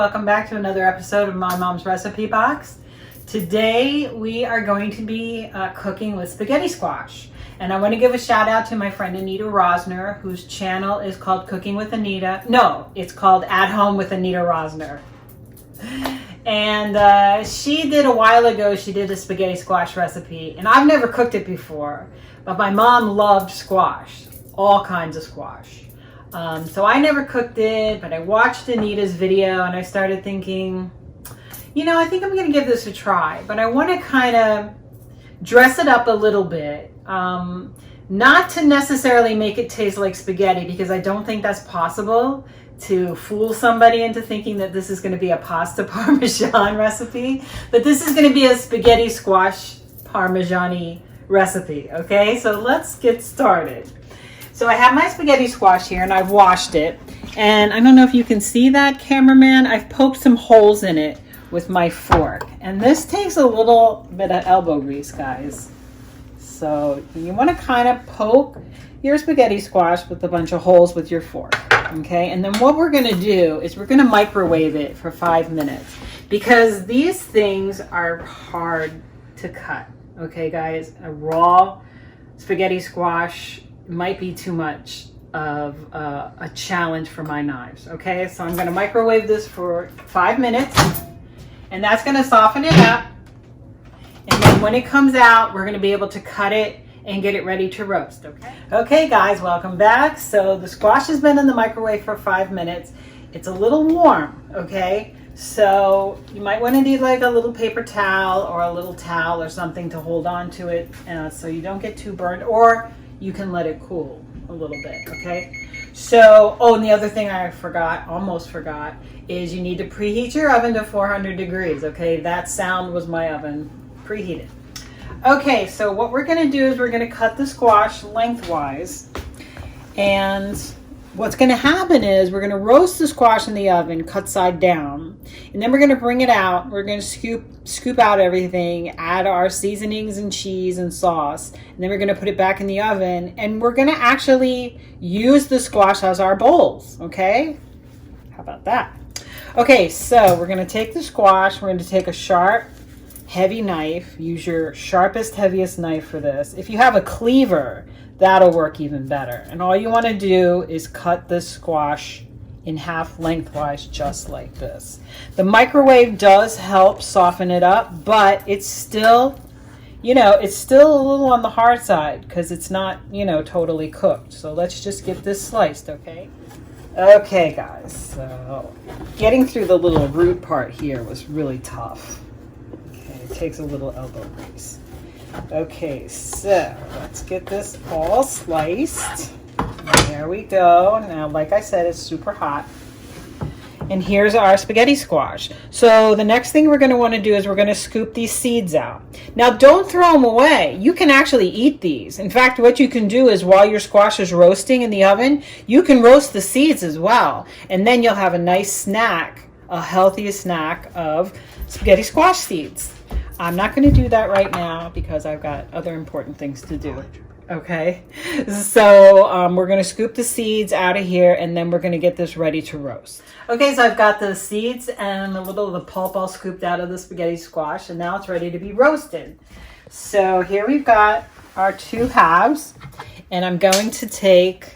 welcome back to another episode of My Mom's Recipe Box. Today we are going to be cooking with spaghetti squash. And I want to give a shout out to my friend Anita Rosner, whose channel is called Cooking with Anita. No, it's called At Home with Anita Rosner. And she did a while ago, she did a spaghetti squash recipe. And I've never cooked it before, but my mom loved squash, all kinds of squash. So I never cooked it, but I watched Anita's video and I started thinking, you know, I think I'm going to give this a try, but I want to kind of dress it up a little bit. Not to necessarily make it taste like spaghetti, because I don't think that's possible to fool somebody into thinking that this is going to be a pasta Parmesan recipe, but this is going to be a spaghetti squash Parmesan-y recipe. Okay, so let's get started. So I have my spaghetti squash here and I've washed it. And I don't know if you can see that, cameraman. I've poked some holes in it with my fork. And this takes a little bit of elbow grease, guys. So you want to kind of poke your spaghetti squash with a bunch of holes with your fork. Okay, and then what we're going to do is we're going to microwave it for 5 minutes, because these things are hard to cut. Okay, guys, a raw spaghetti squash might be too much of a challenge for my knives. Okay, so I'm going to microwave this for 5 minutes, and that's going to soften it up. And then when it comes out, we're going to be able to cut it and get it ready to roast. Okay, guys, welcome back. So the squash has been in the microwave for 5 minutes. It's a little warm. Okay, so you might want to need like a little paper towel or a little towel or something to hold on to it, so you don't get too burned, or you can let it cool a little bit. Okay, so and the other thing I almost forgot, is you need to preheat your oven to 400 degrees. Okay, that sound was my oven preheated. Okay, so what we're going to do is we're going to cut the squash lengthwise, and what's going to happen is we're going to roast the squash in the oven cut side down, and then we're going to bring it out. We're going to scoop out everything, add our seasonings and cheese and sauce, and then we're going to put it back in the oven, and we're going to actually use the squash as our bowls. Okay, how about that? Okay, so we're going to take the squash. We're going to take a sharp, heavy knife. Use your sharpest, heaviest knife for this. If you have a cleaver, that'll work even better. And all you want to do is cut this squash in half lengthwise, just like this. The microwave does help soften it up, but it's still, it's still a little on the hard side because it's not, totally cooked. So let's just get this sliced, okay? Okay, guys, so getting through the little root part here was really tough. It takes a little elbow grease. Okay, so let's get this all sliced. There we go. Now, like I said, it's super hot. And here's our spaghetti squash. So the next thing we're going to want to do is we're going to scoop these seeds out. Now, don't throw them away. You can actually eat these. In fact, what you can do is while your squash is roasting in the oven, you can roast the seeds as well. And then you'll have a nice snack, a healthy snack of spaghetti squash seeds. I'm not going to do that right now because I've got other important things to do. Okay, so we're going to scoop the seeds out of here, and then we're going to get this ready to roast. Okay, so I've got the seeds and a little of the pulp all scooped out of the spaghetti squash, and now it's ready to be roasted. So here we've got our 2 halves, and I'm going to take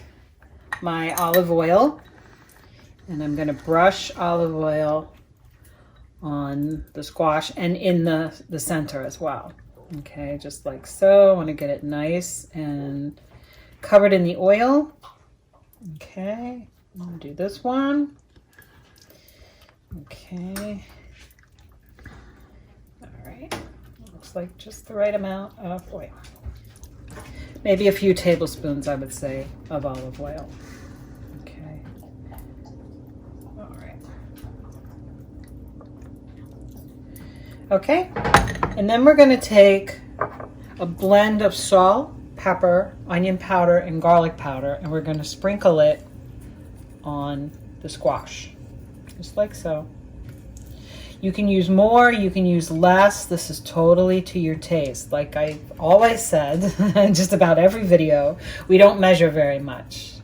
my olive oil, and I'm going to brush olive oil on the squash and in the center as well. Okay, just like so. I want to get it nice and covered in the oil. Okay, I'm going to do this one. Okay. All right. Looks like just the right amount of oil. Maybe a few tablespoons, I would say, of olive oil. Okay. All right. Okay, and then we're going to take a blend of salt, pepper, onion powder, and garlic powder, and we're going to sprinkle it on the squash, just like so. You can use more, you can use less. This is totally to your taste. Like I always said, just about every video, we don't measure very much.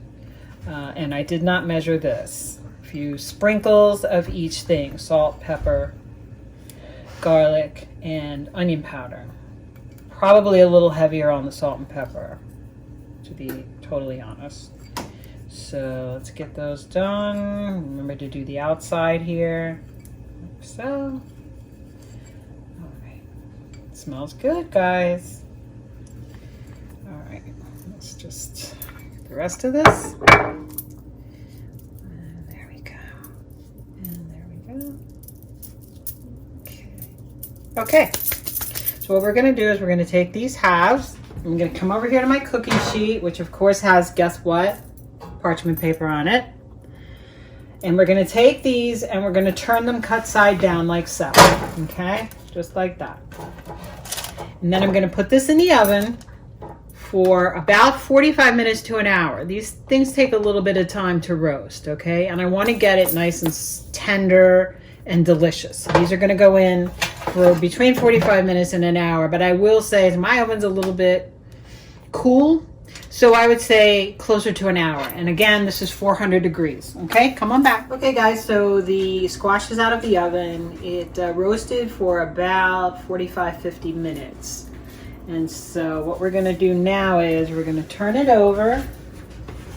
And I did not measure this few sprinkles of each thing: salt, pepper, garlic, and onion powder. Probably a little heavier on the salt and pepper, to be totally honest. So let's get those done. Remember to do the outside here, like so. All right, it smells good, guys. All right, let's just get the rest of this. And there we go. And there we go. Okay. Okay. So what we're going to do is we're going to take these halves. I'm going to come over here to my cookie sheet, which of course has, guess what? Parchment paper on it. And we're going to take these and we're going to turn them cut side down like so. Okay? Just like that. And then I'm going to put this in the oven for about 45 minutes to an hour. These things take a little bit of time to roast, okay? And I want to get it nice and tender and delicious. So these are going to go in for between 45 minutes and an hour, but I will say my oven's a little bit cool, so I would say closer to an hour. And again, this is 400 degrees. Okay, come on back. Okay guys, so the squash is out of the oven. It roasted for about 45-50 minutes. And so what we're gonna do now is we're gonna turn it over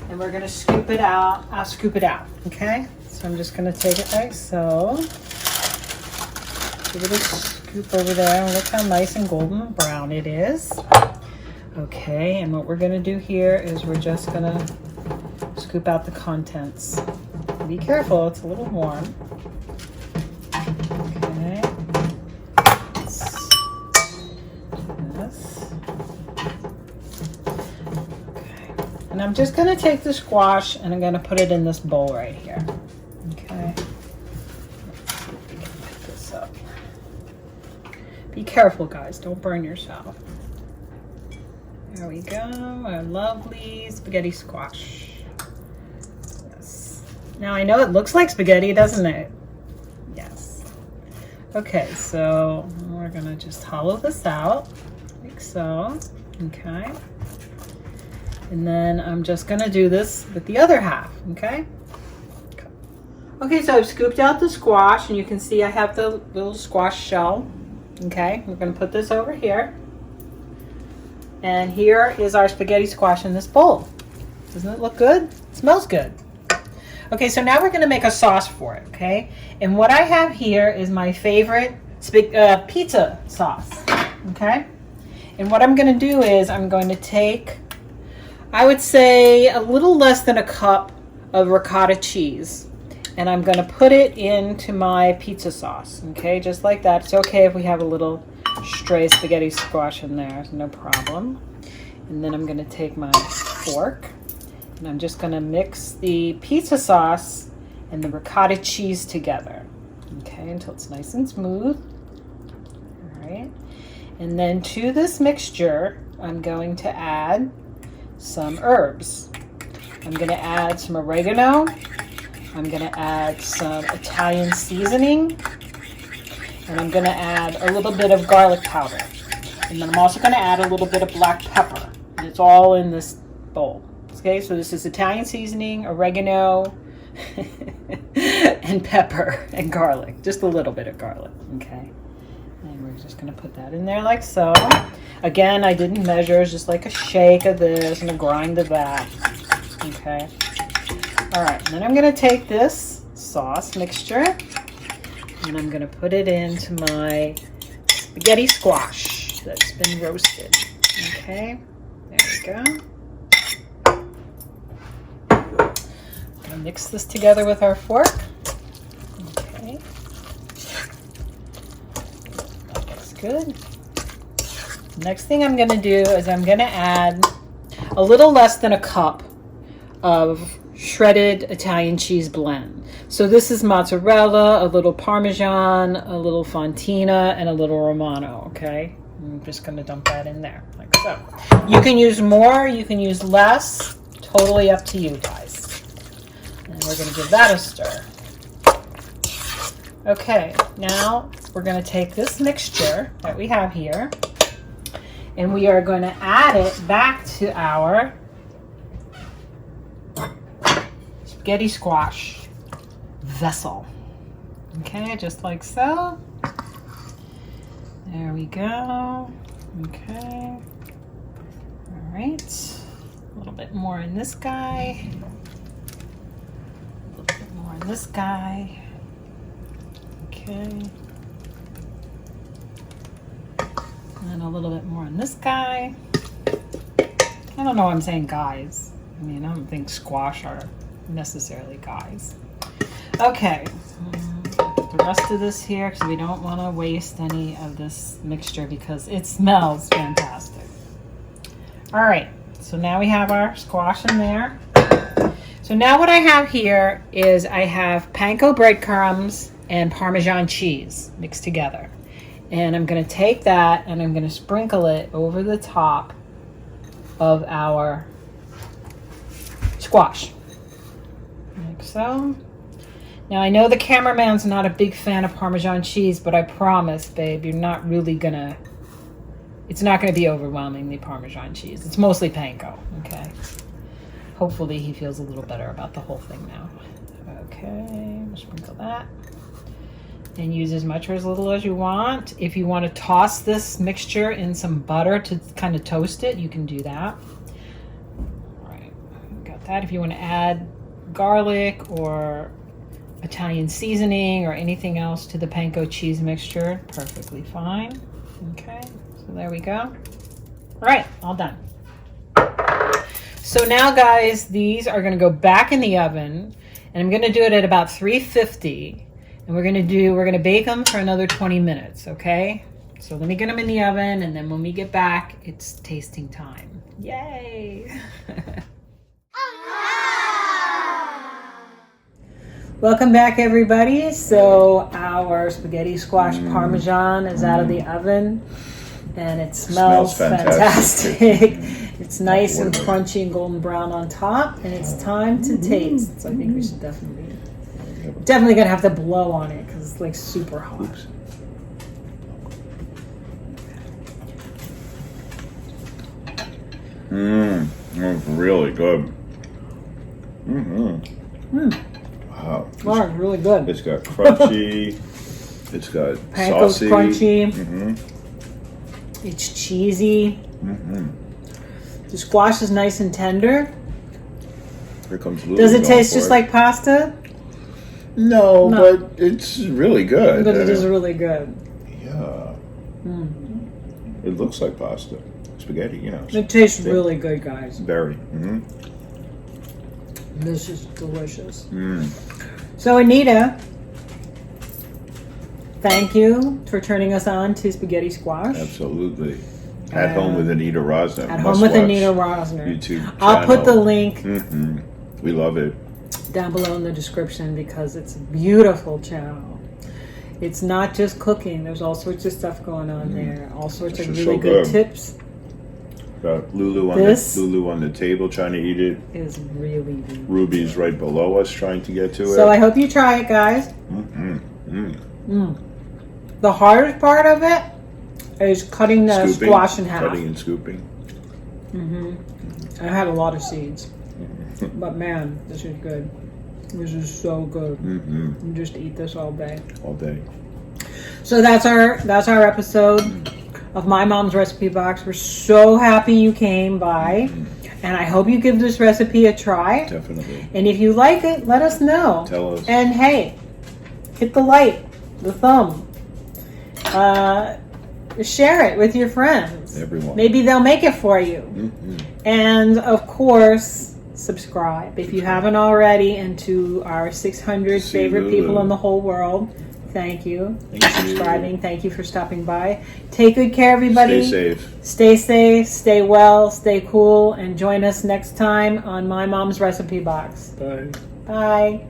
and we're gonna scoop it out. I'll scoop it out, okay? So I'm just gonna take it like so. Give it a scoop over there, and look how nice and golden and brown it is. Okay, and what we're gonna do here is we're just gonna scoop out the contents. Be careful, it's a little warm. Okay. This. Okay. And I'm just gonna take the squash and I'm gonna put it in this bowl right here. Okay. Let's see if we can pick this up. Be careful, guys, don't burn yourself. There we go, our lovely spaghetti squash. Yes. Now I know it looks like spaghetti, doesn't it? Yes. Okay, so we're gonna just hollow this out, like so. Okay. And then I'm just gonna do this with the other half, okay? Okay, so I've scooped out the squash, and you can see I have the little squash shell. Okay, we're gonna put this over here. And here is our spaghetti squash in this bowl. Doesn't it look good? It smells good. Okay, so now we're gonna make a sauce for it, okay? And what I have here is my favorite pizza sauce, okay? And what I'm gonna do is I'm going to take, I would say a little less than a cup of ricotta cheese. And I'm gonna put it into my pizza sauce, okay? Just like that. It's okay if we have a little stray spaghetti squash in there, no problem. And then I'm gonna take my fork and I'm just gonna mix the pizza sauce and the ricotta cheese together, okay, until it's nice and smooth. All right. And then to this mixture, I'm going to add some herbs. I'm gonna add some oregano. I'm gonna add some Italian seasoning. And I'm gonna add a little bit of garlic powder. And then I'm also gonna add a little bit of black pepper. And it's all in this bowl. Okay, so this is Italian seasoning, oregano, and pepper and garlic. Just a little bit of garlic, okay? And we're just gonna put that in there like so. Again, I didn't measure, it's just like a shake of this and a grind of that, okay? All right, and then I'm gonna take this sauce mixture and I'm gonna put it into my spaghetti squash that's been roasted. Okay, there we go. I'm gonna mix this together with our fork. Okay, that's good. Next thing I'm gonna do is I'm gonna add a little less than a cup of shredded Italian cheese blend. So this is mozzarella, a little Parmesan, a little Fontina, and a little Romano, okay? I'm just gonna dump that in there, like so. You can use more, you can use less, totally up to you guys. And we're gonna give that a stir. Okay, now we're gonna take this mixture that we have here, and we are gonna add it back to our spaghetti squash. vessel. Okay, just like so. There we go. Okay. All right. A little bit more in this guy. A little bit more in this guy. Okay. And a little bit more in this guy. I don't know why I'm saying guys. I mean, I don't think squash are necessarily guys. Okay. The rest of this here, because we don't want to waste any of this mixture because it smells fantastic. All right, so now we have our squash in there. So now what I have here is I have panko breadcrumbs and Parmesan cheese mixed together. And I'm going to take that and I'm going to sprinkle it over the top of our squash. Like so. Now I know the cameraman's not a big fan of Parmesan cheese, but I promise, babe, you're not really gonna, it's not gonna be overwhelmingly Parmesan cheese. It's mostly panko, okay? Hopefully he feels a little better about the whole thing now. Okay, we'll sprinkle that. And use as much or as little as you want. If you want to toss this mixture in some butter to kind of toast it, you can do that. All right, got that. If you want to add garlic or Italian seasoning or anything else to the panko cheese mixture, perfectly fine. Okay, so there we go. All right, all done. So now, guys, these are going to go back in the oven, and I'm going to do it at about 350, and we're going to bake them for another 20 minutes. Okay, so let me get them in the oven, and then when we get back, it's tasting time. Yay! Welcome back, everybody. So our spaghetti squash Parmesan is out of the oven, and it smells fantastic. It's nice and crunchy and golden brown on top, and it's time to taste. So I think we should definitely gonna have to blow on it because it's like super hot. Oops. It's really good. Wow. Oh, it's really good. It's got crunchy. It's got panko's saucy. Crunchy. It's cheesy. The squash is nice and tender. Here comes Lulu. Does it taste just like pasta? No, but it's really good. But it is really good. Yeah. It looks like pasta. Spaghetti, you know. It tastes really good, guys. Very. This is delicious. So, Anita, thank you for turning us on to spaghetti squash. Absolutely. At Home with Anita Rosner. At Home with Anita Rosner. YouTube channel. I'll put the link We love it. down below in the description because it's a beautiful channel. It's not just cooking. There's all sorts of stuff going on there. All sorts of really good tips. Got Lulu on the table trying to eat it. Is really Ruby's right below us trying to get to it. So I hope you try it, guys. The hardest part of it is cutting the squash in half. Cutting and scooping. I had a lot of seeds, but man, this is good. This is so good. You just eat this all day. All day. So that's our episode of My Mom's Recipe Box. We're so happy you came by, and I hope you give this recipe a try. Definitely. And if you like it, let us know. Tell us. And hey, hit the like, the thumb. Share it with your friends. Everyone. Maybe they'll make it for you. And of course, subscribe if you haven't already. And to our 600 favorite people in the whole world, thank you for subscribing. Thank you for stopping by. Take good care, everybody. Stay safe. Stay safe, stay well, stay cool, and join us next time on My Mom's Recipe Box. Bye. Bye.